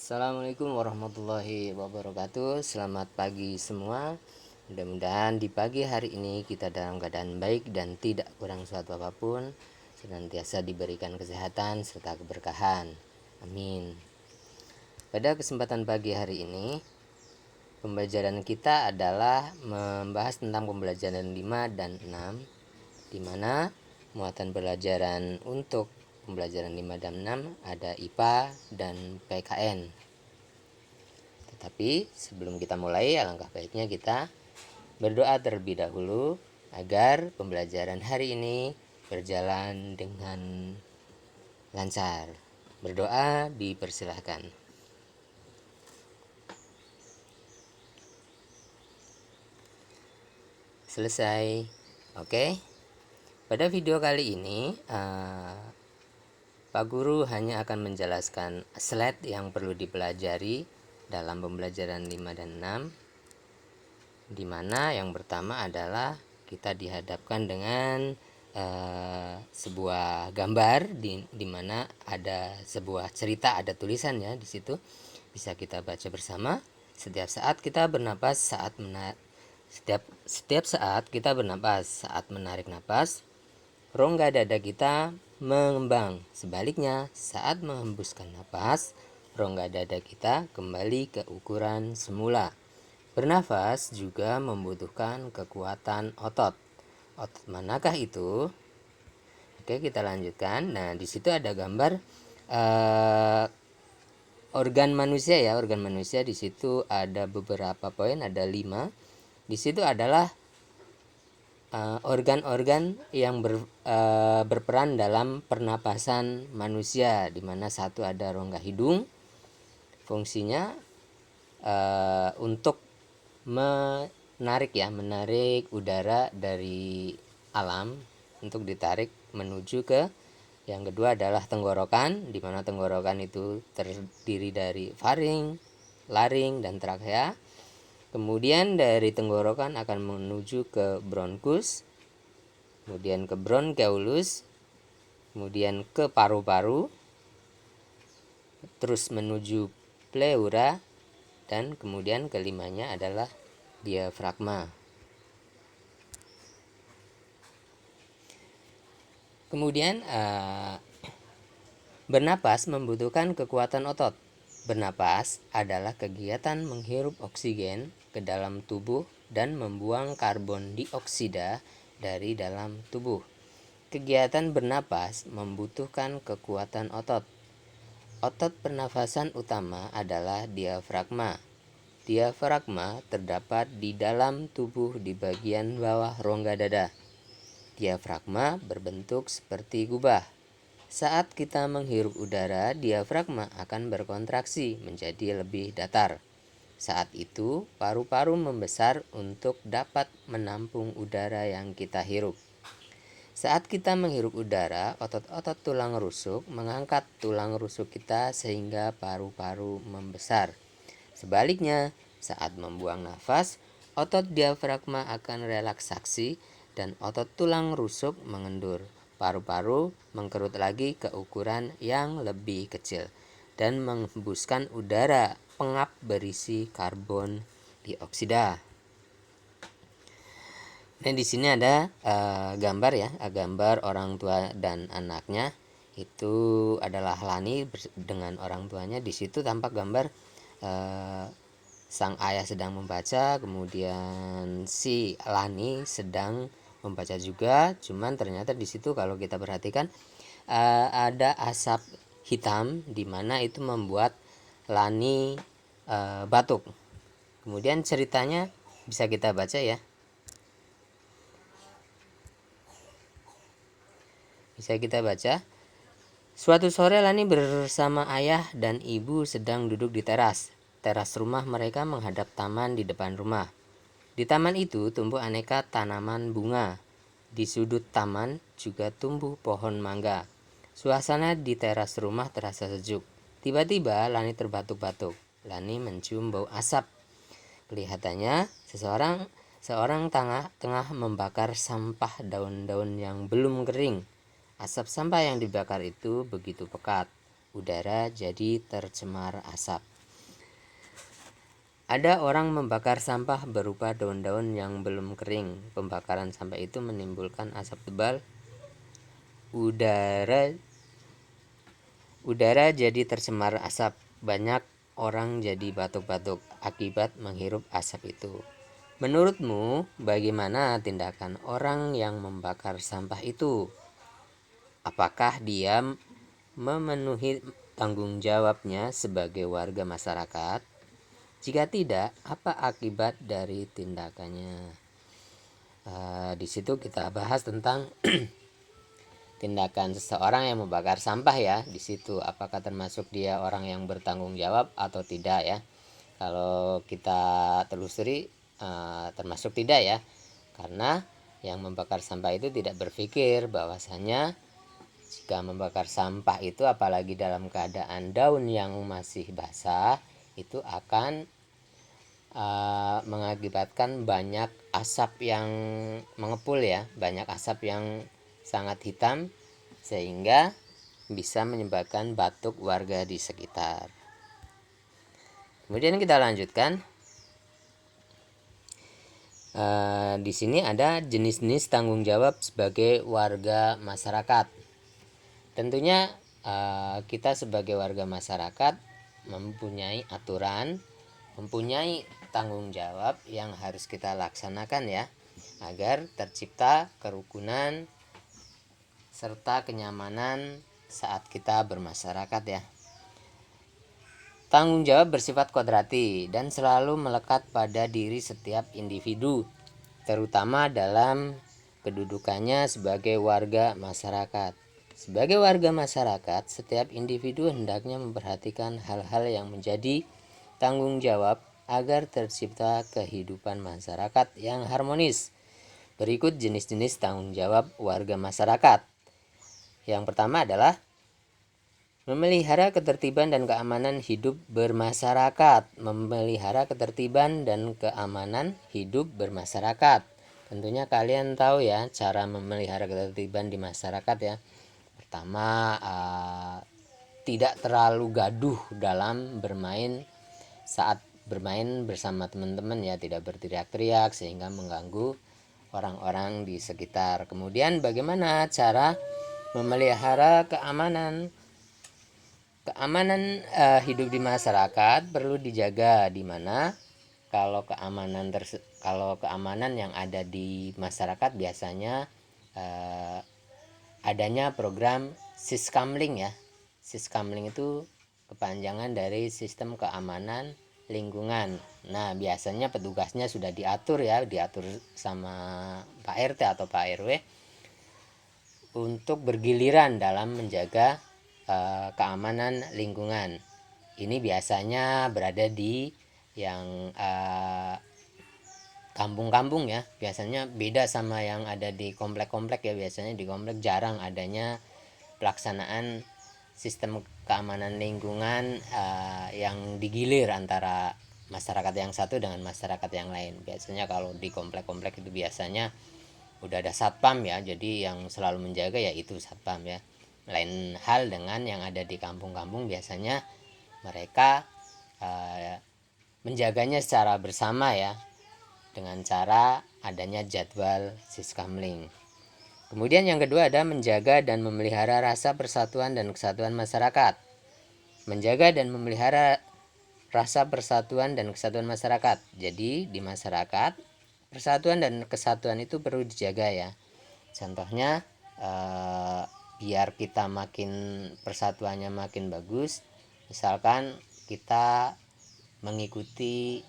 Assalamualaikum warahmatullahi wabarakatuh. Selamat pagi semua. Mudah-mudahan di pagi hari ini kita dalam keadaan baik dan tidak kurang suatu apapun, senantiasa diberikan kesehatan serta keberkahan. Amin. Pada kesempatan pagi hari ini, pembelajaran kita adalah membahas tentang pembelajaran 5 dan 6, di mana muatan pelajaran untuk pembelajaran 5 dan 6 ada IPA dan PKN. Tetapi sebelum kita mulai, alangkah baiknya kita berdoa terlebih dahulu agar pembelajaran hari ini berjalan dengan lancar. Berdoa dipersilahkan. Selesai. Oke. Pada video kali ini Pak Guru hanya akan menjelaskan slide yang perlu dipelajari dalam pembelajaran 5 dan 6, di mana yang pertama adalah kita dihadapkan dengan sebuah gambar di mana ada sebuah cerita, ada tulisannya di situ. Bisa kita baca bersama. Setiap saat kita bernapas, setiap saat kita bernapas, saat menarik napas, rongga dada kita mengembang. Sebaliknya, saat menghembuskan napas, rongga dada kita kembali ke ukuran semula. Bernafas juga membutuhkan kekuatan otot. Otot manakah itu? Oke, kita lanjutkan. Nah, di situ ada gambar organ manusia ya, organ manusia. Di situ ada beberapa poin, ada 5. Di situ adalah organ-organ yang berperan dalam pernapasan manusia, di mana satu ada rongga hidung. Fungsinya untuk menarik udara dari alam, untuk ditarik menuju ke. Yang kedua adalah tenggorokan, di mana tenggorokan itu terdiri dari faring, laring, dan trakea. Kemudian dari tenggorokan akan menuju ke bronkus, kemudian ke bronkeolus, kemudian ke paru-paru, terus menuju pleura, dan kemudian kelimanya adalah diafragma. Kemudian bernapas membutuhkan kekuatan otot. Bernapas adalah kegiatan menghirup oksigen ke dalam tubuh dan membuang karbon dioksida dari dalam tubuh. Kegiatan bernapas membutuhkan kekuatan otot. Otot pernafasan utama adalah diafragma. Diafragma terdapat di dalam tubuh di bagian bawah rongga dada. Diafragma berbentuk seperti gubah. Saat kita menghirup udara, diafragma akan berkontraksi menjadi lebih datar. Saat itu, paru-paru membesar untuk dapat menampung udara yang kita hirup. Saat kita menghirup udara, otot-otot tulang rusuk mengangkat tulang rusuk kita sehingga paru-paru membesar. Sebaliknya, saat membuang nafas, otot diafragma akan relaksasi dan otot tulang rusuk mengendur. Paru-paru mengkerut lagi ke ukuran yang lebih kecil dan menghembuskan udara pengap berisi karbon dioksida. Nah, di sini ada gambar ya, gambar orang tua dan anaknya. Itu adalah Lani dengan orang tuanya. Di situ tampak gambar sang ayah sedang membaca, kemudian si Lani sedang membaca juga. Cuman ternyata di situ kalau kita perhatikan ada asap hitam, di mana itu membuat Lani batuk. Kemudian ceritanya bisa kita baca ya. Bisa kita baca. Suatu sore Lani bersama ayah dan ibu sedang duduk di teras. Teras rumah mereka menghadap taman di depan rumah. Di taman itu tumbuh aneka tanaman bunga. Di sudut taman juga tumbuh pohon mangga. Suasana di teras rumah terasa sejuk. Tiba-tiba Lani terbatuk-batuk. Lani mencium bau asap. Kelihatannya seorang tengah membakar sampah daun-daun yang belum kering. Asap sampah yang dibakar itu begitu pekat. Udara jadi tercemar asap. Ada orang membakar sampah berupa daun-daun yang belum kering. Pembakaran sampah itu menimbulkan asap tebal. Udara jadi tercemar asap. Banyak orang jadi batuk-batuk akibat menghirup asap itu. Menurutmu, bagaimana tindakan orang yang membakar sampah itu? Apakah dia memenuhi tanggung jawabnya sebagai warga masyarakat? Jika tidak, apa akibat dari tindakannya? Di situ kita bahas tentang tindakan seseorang yang membakar sampah ya. Di situ apakah termasuk dia orang yang bertanggung jawab atau tidak ya? Kalau kita telusuri termasuk tidak ya, karena yang membakar sampah itu tidak berpikir bahwasanya jika membakar sampah itu apalagi dalam keadaan daun yang masih basah itu akan mengakibatkan banyak asap yang mengepul ya, banyak asap yang sangat hitam sehingga bisa menyebabkan batuk warga di sekitar. Kemudian kita lanjutkan. Di sini ada jenis-jenis tanggung jawab sebagai warga masyarakat. Tentunya kita sebagai warga masyarakat mempunyai aturan, mempunyai tanggung jawab yang harus kita laksanakan ya, agar tercipta kerukunan serta kenyamanan saat kita bermasyarakat ya. Tanggung jawab bersifat kodrati dan selalu melekat pada diri setiap individu, terutama dalam kedudukannya sebagai warga masyarakat. Sebagai warga masyarakat, setiap individu hendaknya memperhatikan hal-hal yang menjadi tanggung jawab agar tercipta kehidupan masyarakat yang harmonis. Berikut jenis-jenis tanggung jawab warga masyarakat. Yang pertama adalah memelihara ketertiban dan keamanan hidup bermasyarakat. Memelihara ketertiban dan keamanan hidup bermasyarakat. Tentunya kalian tahu ya cara memelihara ketertiban di masyarakat ya. Pertama, tidak terlalu gaduh dalam bermain saat bermain bersama teman-teman ya, tidak berteriak-teriak sehingga mengganggu orang-orang di sekitar. Kemudian bagaimana cara memelihara keamanan hidup di masyarakat perlu dijaga, di mana kalau keamanan yang ada di masyarakat biasanya adanya program Siskamling ya. Siskamling itu kepanjangan dari Sistem Keamanan Lingkungan. Nah, biasanya petugasnya sudah diatur ya, diatur sama Pak RT atau Pak RW untuk bergiliran dalam menjaga keamanan lingkungan. Ini biasanya berada di yang kampung-kampung ya, biasanya beda sama yang ada di komplek-komplek ya. Biasanya di komplek jarang adanya pelaksanaan sistem keamanan lingkungan yang digilir antara masyarakat yang satu dengan masyarakat yang lain. Biasanya kalau di komplek-komplek itu biasanya udah ada satpam ya, jadi yang selalu menjaga ya itu satpam ya. Lain hal dengan yang ada di kampung-kampung, biasanya mereka menjaganya secara bersama ya, dengan cara adanya jadwal Siskamling. Kemudian yang kedua ada menjaga dan memelihara rasa persatuan dan kesatuan masyarakat. Menjaga dan memelihara rasa persatuan dan kesatuan masyarakat. Jadi di masyarakat persatuan dan kesatuan itu perlu dijaga ya. Contohnya biar kita makin persatuannya makin bagus, misalkan kita mengikuti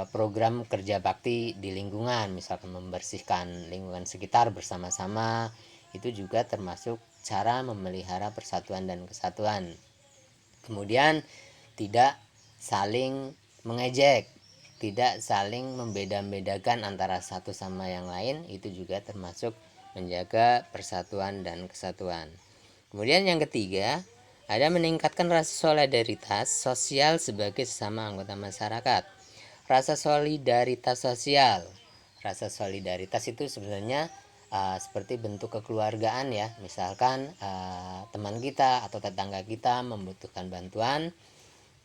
program kerja bakti di lingkungan, misalkan membersihkan lingkungan sekitar bersama-sama, itu juga termasuk cara memelihara persatuan dan kesatuan. Kemudian tidak saling mengejek, tidak saling membeda-bedakan antara satu sama yang lain, itu juga termasuk menjaga persatuan dan kesatuan. Kemudian yang ketiga, ada meningkatkan rasa solidaritas sosial sebagai sesama anggota masyarakat. Rasa solidaritas sosial. Rasa solidaritas itu sebenarnya seperti bentuk kekeluargaan ya. Misalkan teman kita atau tetangga kita membutuhkan bantuan,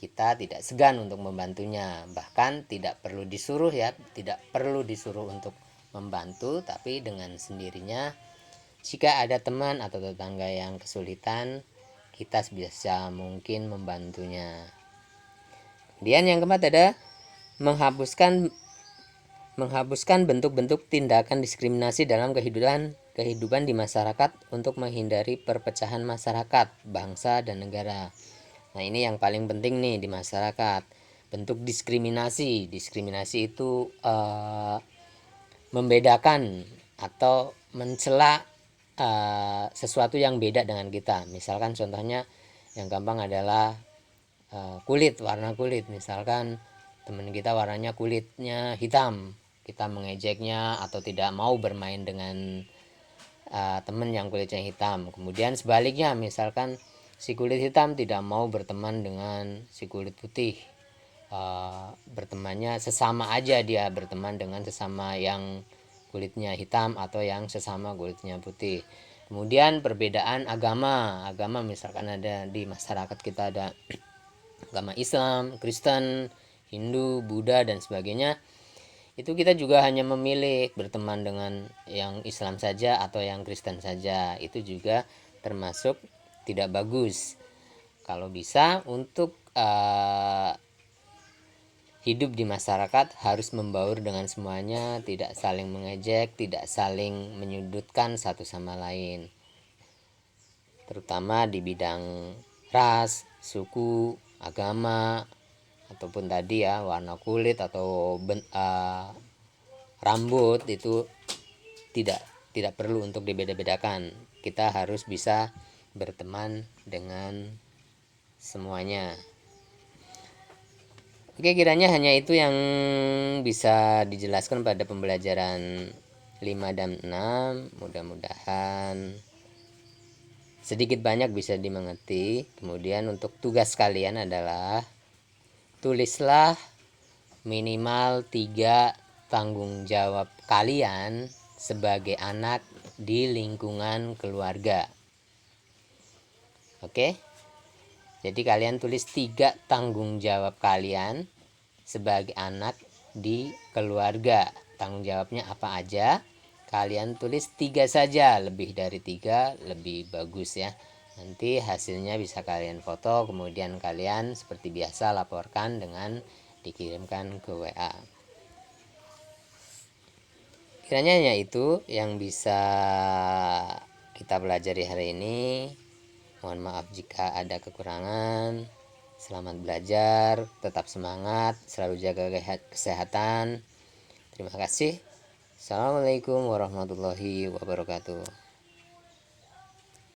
kita tidak segan untuk membantunya, bahkan tidak perlu disuruh ya, tidak perlu disuruh untuk membantu, tapi dengan sendirinya jika ada teman atau tetangga yang kesulitan, kita sebisa mungkin membantunya. Kemudian yang keempat ada menghapuskan bentuk-bentuk tindakan diskriminasi dalam kehidupan di masyarakat untuk menghindari perpecahan masyarakat, bangsa, dan negara. Nah, ini yang paling penting nih di masyarakat. Bentuk diskriminasi. Diskriminasi itu membedakan atau mencela sesuatu yang beda dengan kita. Misalkan contohnya yang gampang adalah warna kulit. Misalkan teman kita warnanya kulitnya hitam, kita mengejeknya atau tidak mau bermain dengan teman yang kulitnya hitam. Kemudian sebaliknya, misalkan si kulit hitam tidak mau berteman dengan si kulit putih, bertemannya sesama aja, dia berteman dengan sesama yang kulitnya hitam atau yang sesama kulitnya putih. Kemudian perbedaan agama misalkan ada di masyarakat kita ada agama Islam, Kristen, Hindu, Buddha, dan sebagainya. Itu kita juga hanya memilih berteman dengan yang Islam saja atau yang Kristen saja. Itu juga termasuk tidak bagus. Kalau bisa untuk hidup di masyarakat harus membaur dengan semuanya, tidak saling mengejek, tidak saling menyudutkan satu sama lain. Terutama di bidang ras, suku, agama, ataupun tadi ya warna kulit atau rambut, itu tidak perlu untuk dibeda-bedakan. Kita harus bisa berteman dengan semuanya. Oke, kiranya hanya itu yang bisa dijelaskan pada pembelajaran 5 dan 6. Mudah-mudahan sedikit banyak bisa dimengerti. Kemudian untuk tugas kalian adalah tulislah minimal 3 tanggung jawab kalian sebagai anak di lingkungan keluarga. Oke? Jadi kalian tulis 3 tanggung jawab kalian sebagai anak di keluarga. Tanggung jawabnya apa aja? Kalian tulis 3 saja, lebih dari 3 lebih bagus ya. Nanti hasilnya bisa kalian foto, kemudian kalian seperti biasa laporkan dengan dikirimkan ke WA. Kiranya hanya itu yang bisa kita pelajari hari ini. Mohon maaf jika ada kekurangan. Selamat belajar, tetap semangat, selalu jaga kesehatan. Terima kasih. Assalamualaikum warahmatullahi wabarakatuh.